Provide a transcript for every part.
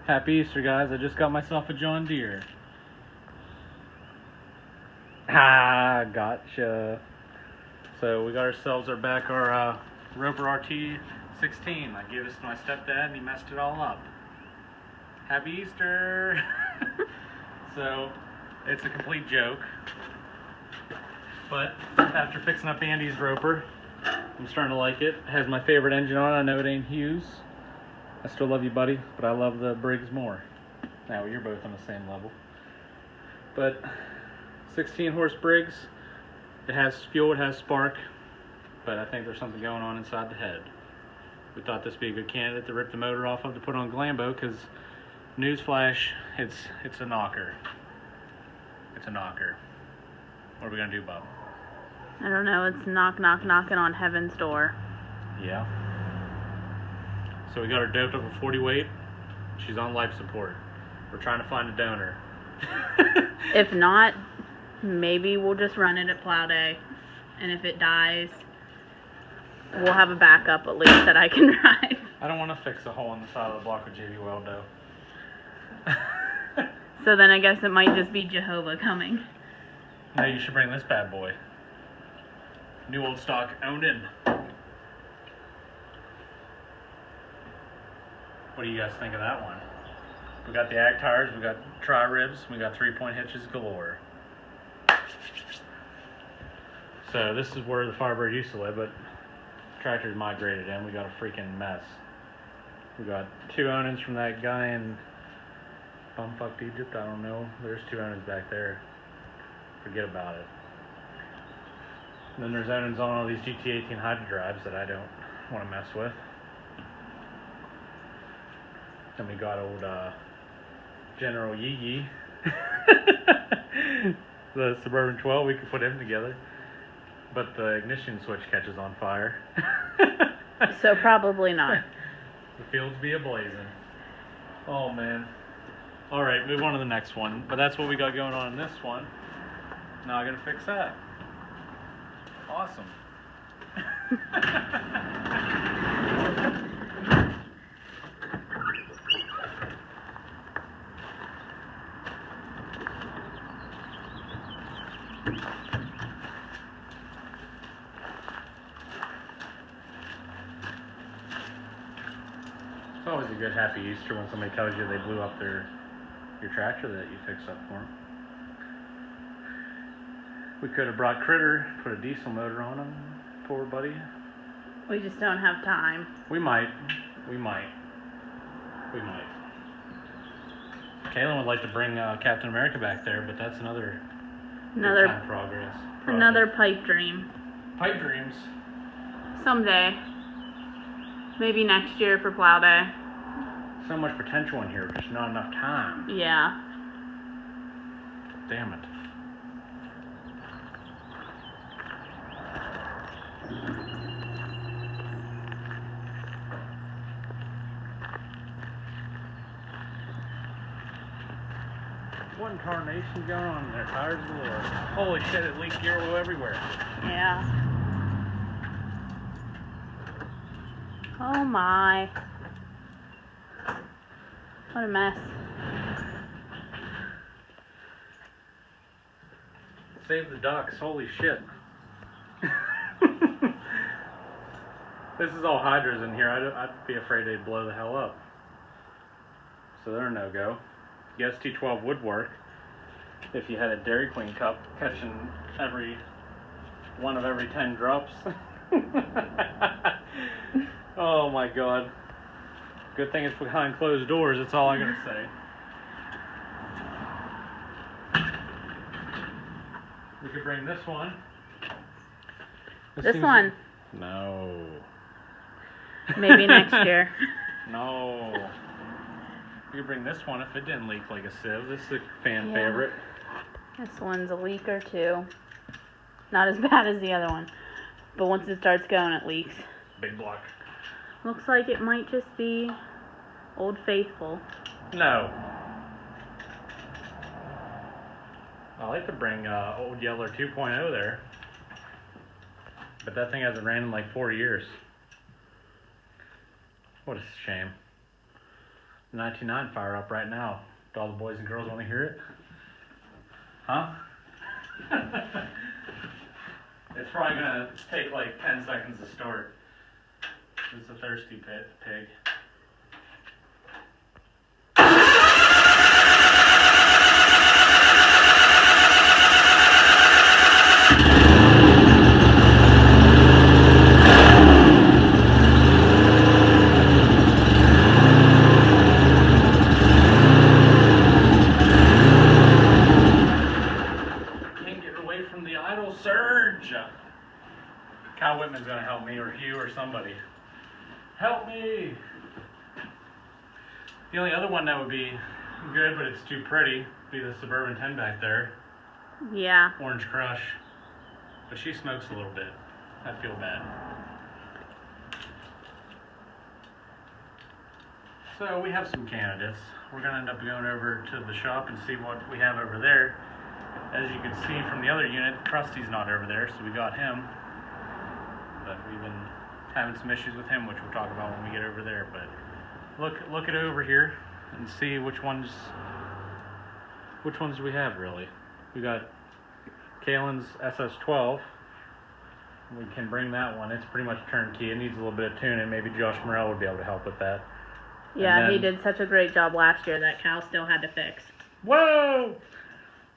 Happy Easter, guys. I just got myself a John Deere. Ah, gotcha. So we got ourselves our Roper RT 16. I gave this to my stepdad and he messed it all up. Happy Easter! So, it's a complete joke. But after fixing up Andy's Roper, I'm starting to like it. It has my favorite engine on it. I know it ain't Hughes. I still love you, buddy, but I love the Briggs more. Now, you're both on the same level. But 16 horse Briggs, it has fuel, it has spark, but I think there's something going on inside the head. We thought this would be a good candidate to rip the motor off of to put on Glambo, because newsflash, it's a knocker. It's a knocker. What are we gonna do, Bob? I don't know, it's knocking on heaven's door. Yeah. So we got her doped up for 40 weight. She's on life support. We're trying to find a donor. If not, maybe we'll just run it at Plow Day. And if it dies, we'll have a backup at least that I can drive. I don't want to fix a hole in the side of the block with JB Weld though. So then I guess it might just be Jehovah coming. No, you should bring this bad boy. New old stock, owned in. What do you guys think of that one? We got the ag tires, we got tri-ribs, we got 3-point hitches galore. So this is where the Firebird used to live, but tractors migrated in. We got a freaking mess. We got 2 ownings from that guy in bumfucked Egypt. I don't know. There's 2 ownings back there. Forget about it. And then there's ownings on all these GT18 hydro drives that I don't want to mess with. Then we got old General Yee Yee. The Suburban 12, we could put him together. But the ignition switch catches on fire. So probably not. The fields be ablazing. Oh, man. Alright, move on to the next one. But that's what we got going on in this one. Now I gotta fix that. Awesome. It's always a good happy Easter when somebody tells you they blew up your tractor that you fixed up for them. We could have brought Critter, put a diesel motor on him, poor buddy. We just don't have time. We might. Kaylin would like to bring Captain America back there, but that's another progress. Another pipe dream. Pipe dreams. Someday. Maybe next year for Plow Day. So much potential in here, just not enough time. Yeah. Damn it. What in tarnation going on in there? Tires galore. Holy shit, it leaked gear oil everywhere. Yeah. Oh my. What a mess. Save the ducks, holy shit. This is all hydras in here. I'd be afraid they'd blow the hell up. So they're a no-go. The ST12 would work if you had a Dairy Queen cup catching one of every 10 drops. Oh my god. Good thing it's behind closed doors, that's all I gotta say. We could bring this one. This one. No. Maybe next year. No. We could bring this one if it didn't leak like a sieve. This is a fan favorite. This one's a leak or 2. Not as bad as the other one. But once it starts going, it leaks. Big block. Looks like it might just be Old Faithful. No. I like to bring Old Yeller 2.0 there. But that thing hasn't ran in like 4 years. What a shame. the 99 fire up right now. Do all the boys and girls want to hear it? Huh? It's probably gonna take like 10 seconds to start. It's a thirsty pig. From the idle surge. Kyle Whitman's gonna help me, or Hugh, or somebody. Help me! The only other one that would be good, but it's too pretty, would be the Suburban 10 back there. Yeah. Orange Crush. But she smokes a little bit. I feel bad. So we have some candidates. We're gonna end up going over to the shop and see what we have over there. As you can see from the other unit, Krusty's not over there, so we got him. But we've been having some issues with him, which we'll talk about when we get over there. But look it over here and see which ones do we have really. We got Kalen's SS12. We can bring that one. It's pretty much turnkey. It needs a little bit of tuning. Maybe Josh Morrell would be able to help with that. Yeah, he did such a great job last year that Cal still had to fix. Whoa!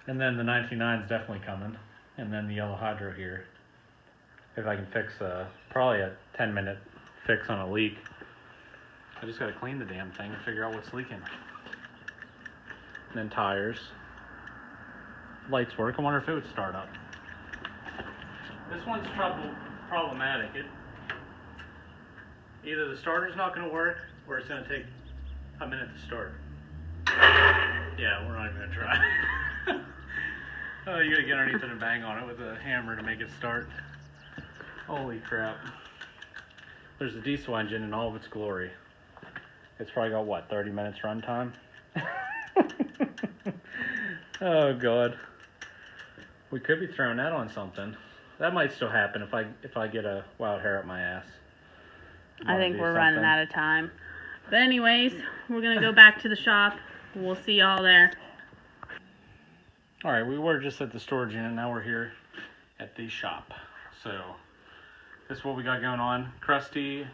And then the 99's definitely coming. And then the yellow hydro here. If I can fix probably a 10-minute fix on a leak. I just gotta clean the damn thing and figure out what's leaking. And then tires. Lights work. I wonder if it would start up. This one's problematic. Either the starter's not gonna work or it's gonna take a minute to start. Yeah, we're not even gonna try. Oh, you gotta get underneath it and bang on it with a hammer to make it start. Holy crap. There's a diesel engine in all of its glory. It's probably got, what, 30 minutes run time? Oh, God. We could be throwing that on something. That might still happen if I get a wild hair up my ass. I think we're running out of time. But anyways, we're going to go back to the shop. We'll see y'all there. Alright, we were just at the storage unit. Now we're here at the shop. So, this is what we got going on. Krusty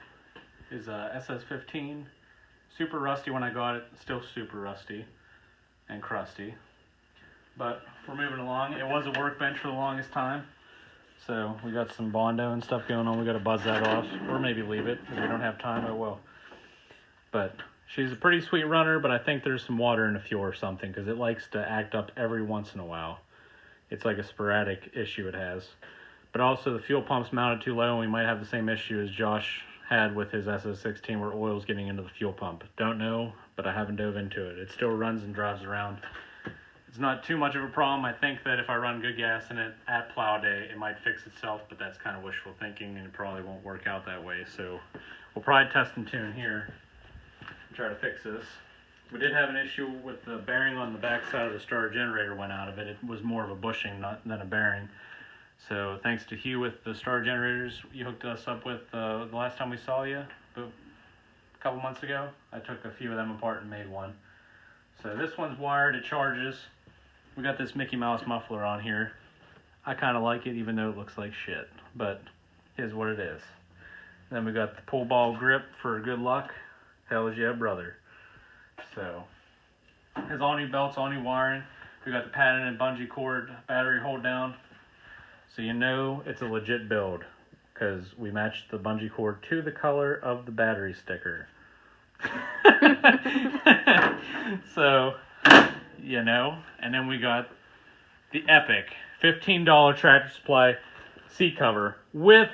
is a SS15. Super rusty when I got it. Still super rusty and crusty. But we're moving along. It was a workbench for the longest time. So we got some Bondo and stuff going on. We got to buzz that off. Or maybe leave it. If we don't have time, oh well. But she's a pretty sweet runner, but I think there's some water in the fuel or something. Because it likes to act up every once in a while. It's like a sporadic issue it has. But also the fuel pump's mounted too low, and we might have the same issue as Josh had with his SS16 where oil's getting into the fuel pump. Don't know, but I haven't dove into it. It still runs and drives around. It's not too much of a problem. I think that if I run good gas in it at plow day, it might fix itself, but that's kind of wishful thinking, and it probably won't work out that way. So we'll probably test and tune here and try to fix this. We did have an issue with the bearing on the back side of the starter generator went out of it. It was more of a bushing than a bearing. So thanks to Hugh with the starter generators you hooked us up with the last time we saw you, a couple months ago. I took a few of them apart and made one. So this one's wired, it charges. We got this Mickey Mouse muffler on here. I kind of like it even though it looks like shit, but it is what it is. Then we got the pull ball grip for good luck. Hells yeah, brother. So, has all new belts, all new wiring. We got the patented bungee cord battery hold down. So you know it's a legit build because we matched the bungee cord to the color of the battery sticker. So, you know, and then we got the epic $15 Tractor Supply seat cover with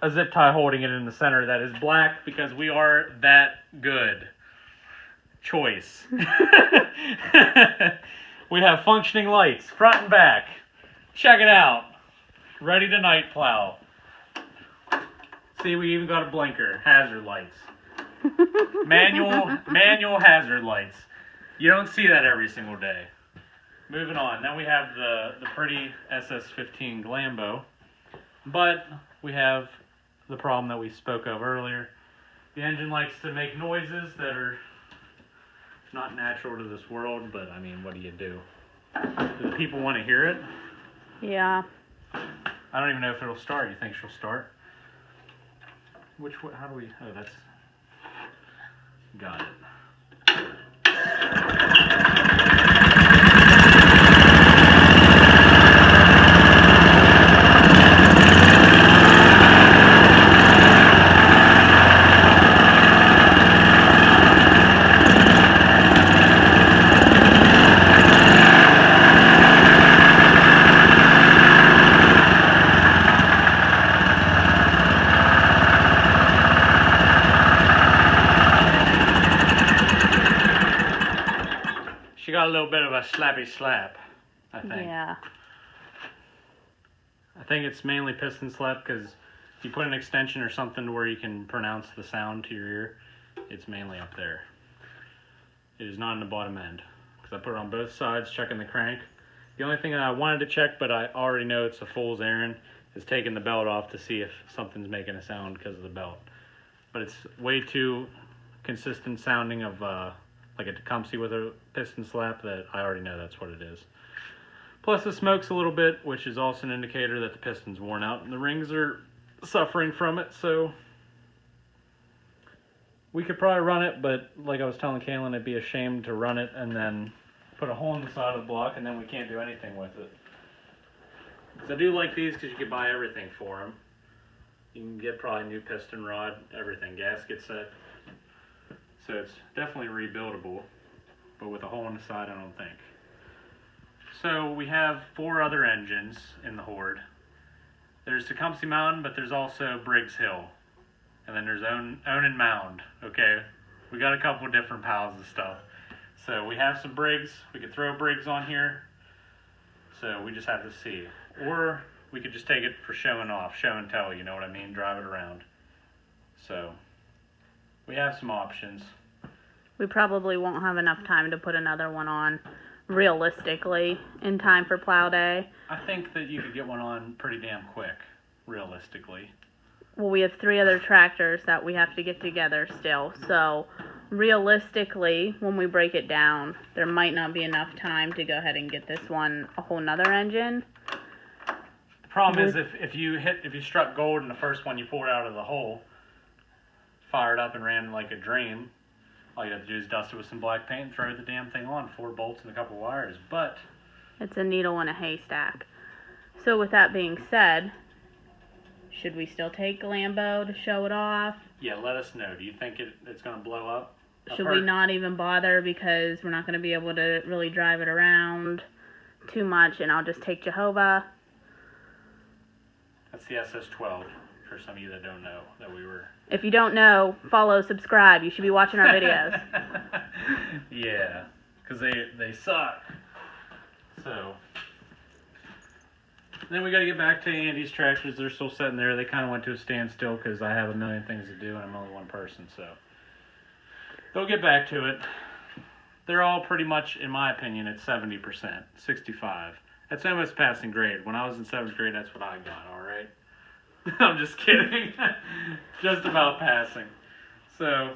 a zip tie holding it in the center that is black because we are that good. Choice. We have functioning lights front and back. Check it out. Ready to night plow. See, we even got a blinker. Hazard lights. Manual hazard lights. You don't see that every single day. Moving on. Then we have the pretty SS15 Glambo. But we have the problem that we spoke of earlier. The engine likes to make noises that are not natural to this world, but I mean, what do you do? Do the people want to hear it? Yeah. I don't even know if it'll start. You think she'll start? How do we, oh, that's, got it. She got a little bit of a slappy slap, I think. Yeah. I think it's mainly piston slap because if you put an extension or something to where you can pronounce the sound to your ear, it's mainly up there. It is not in the bottom end because I put it on both sides, checking the crank. The only thing that I wanted to check, but I already know it's a fool's errand, is taking the belt off to see if something's making a sound because of the belt. But it's way too consistent sounding of like a Tecumseh with a piston slap that I already know that's what it is. Plus it smokes a little bit, which is also an indicator that the piston's worn out and the rings are suffering from it, so we could probably run it, but like I was telling Kaylin, it'd be a shame to run it and then put a hole in the side of the block and then we can't do anything with it. So I do like these because you can buy everything for them. You can get probably new piston rod, everything, gasket set. So it's definitely rebuildable, but with a hole in the side, I don't think. So we have 4 other engines in the Horde. There's Tecumseh Mountain, but there's also Briggs Hill. And then there's Own and Mound, okay? We got a couple different piles of stuff. So we have some Briggs. We could throw Briggs on here. So we just have to see. Or we could just take it for showing off, show and tell, you know what I mean? Drive it around. So we have some options. We probably won't have enough time to put another one on realistically in time for plow day. I think that you could get one on pretty damn quick, realistically. Well, we have 3 other tractors that we have to get together still. So realistically, when we break it down, there might not be enough time to go ahead and get this one a whole nother engine. The problem is if you struck gold in the first one you pulled out of the hole, fired up and ran like a dream, all you have to do is dust it with some black paint and throw the damn thing on, 4 bolts and a couple wires. But it's a needle in a haystack. So with that being said, should we still take Lambo to show it off? Yeah, let us know. Do you think it's going to blow up? Should we not even bother because we're not going to be able to really drive it around too much and I'll just take Jehovah? That's the SS12, for some of you that don't know that we were... If you don't know, follow, subscribe. You should be watching our videos. Yeah, because they suck. So, then we got to get back to Andy's tractors. They're still sitting there. They kind of went to a standstill because I have a million things to do and I'm only one person. So, they'll get back to it. They're all pretty much, in my opinion, at 70%, 65. That's almost passing grade. When I was in 7th grade, that's what I got, all right? I'm just kidding. Just about passing. So,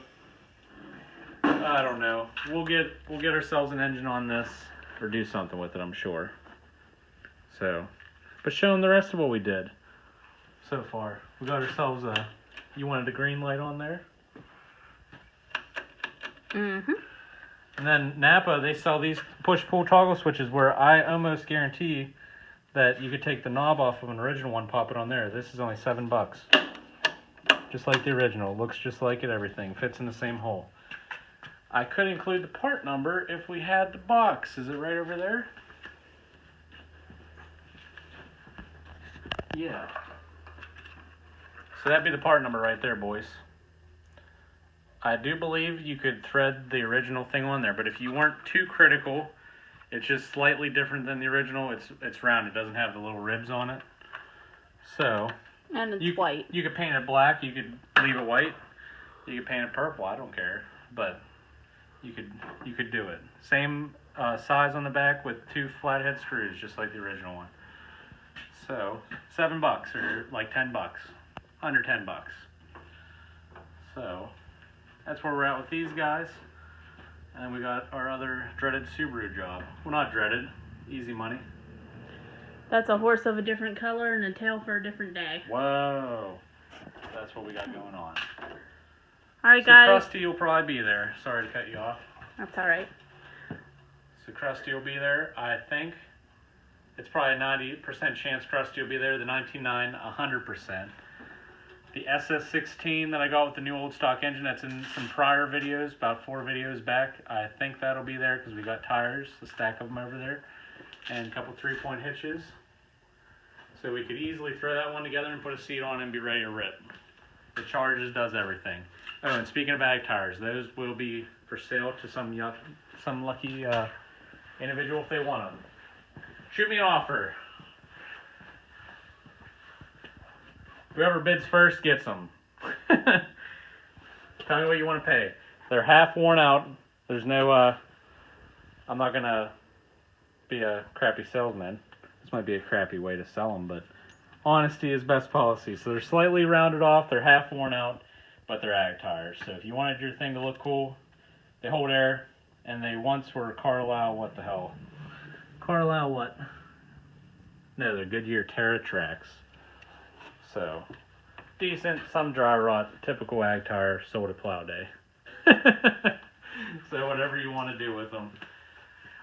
I don't know. We'll get ourselves an engine on this or do something with it, I'm sure. So, but showing the rest of what we did so far. We got ourselves you wanted a green light on there? Mm-hmm. And then Napa, they sell these push-pull toggle switches where I almost guarantee that you could take the knob off of an original one, pop it on there. This is only $7. Just like the original. Looks just like it, everything. Fits in the same hole. I could include the part number if we had the box. Is it right over there? Yeah. So that'd be the part number right there, boys. I do believe you could thread the original thing on there, but if you weren't too critical, it's just slightly different than the original. It's round. It doesn't have the little ribs on it. So, and it's white. You could paint it black. You could leave it white. You could paint it purple. I don't care. But you could do it. Same size on the back with 2 flathead screws, just like the original one. So, $7 or like $10. Under $10. So, that's where we're at with these guys. And then we got our other dreaded Subaru job. Well, not dreaded, easy money. That's a horse of a different color and a tail for a different day. Whoa. That's what we got going on. Alright, So guys. Krusty will probably be there. Sorry to cut you off. That's alright. So Krusty will be there, I think. It's probably a 90% chance Krusty will be there. The 19.9, 100%. The SS16 that I got with the new old stock engine, that's in some prior videos, about 4 videos back. I think that'll be there because we got tires, a stack of them over there, and a couple 3-point hitches. So we could easily throw that one together and put a seat on and be ready to rip. It charges, does everything. Oh, and speaking of ag tires, those will be for sale to some lucky individual if they want them. Shoot me an offer. Whoever bids first gets them. Tell me what you want to pay. They're half worn out. There's no, I'm not going to be a crappy salesman. This might be a crappy way to sell them, but honesty is best policy. So they're slightly rounded off. They're half worn out, but they're ag tires. So if you wanted your thing to look cool, they hold air, and they once were Carlisle, what the hell? Carlisle what? No, they're Goodyear TerraTrax. So, decent, some dry rot, typical ag tire, sold at Plow Day. So whatever you want to do with them.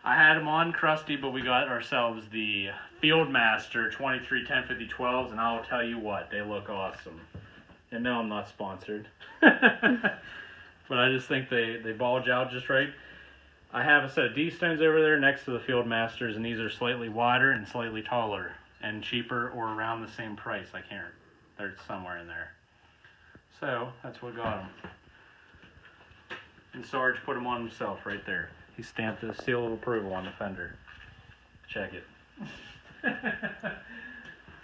I had them on Krusty, but we got ourselves the Fieldmaster 23 1050 12s, and I'll tell you what, they look awesome. And no, I'm not sponsored. But I just think they bulge out just right. I have a set of D-stones over there next to the Fieldmasters, and these are slightly wider and slightly taller and cheaper or around the same price. I can't. They're somewhere in there. So that's what got them. And Sarge put them on himself right there. He stamped his seal of approval on the fender. Check it.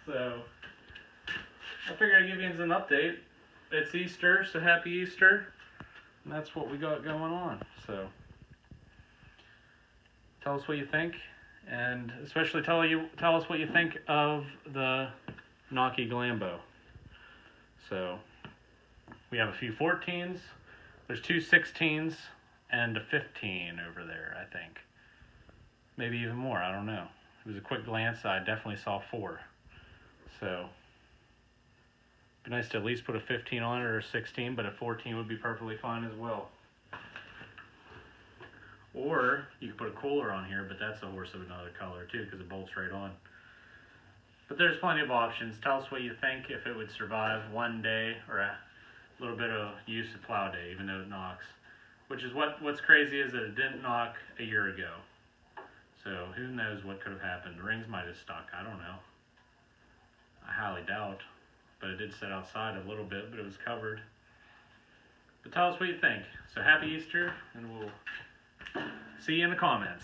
So I figured I'd give you an update. It's Easter, so happy Easter. And that's what we got going on. So tell us what you think, and especially tell us what you think of the Nocky Glambo. So we have a few 14s. There's 2 16s and a 15 over there, I think. Maybe even more, I don't know. It was a quick glance, I definitely saw 4. So it'd be nice to at least put a 15 on it or a 16, but a 14 would be perfectly fine as well. Or you could put a cooler on here, but that's a horse of another color too, because it bolts right on. But there's plenty of options. Tell us what you think, if it would survive one day or a little bit of use of Plow Day, even though it knocks. Which is what's crazy is that it didn't knock a year ago. So who knows what could have happened. The rings might have stuck. I don't know. I highly doubt. But it did sit outside a little bit, but it was covered. But tell us what you think. So happy Easter, and we'll see you in the comments.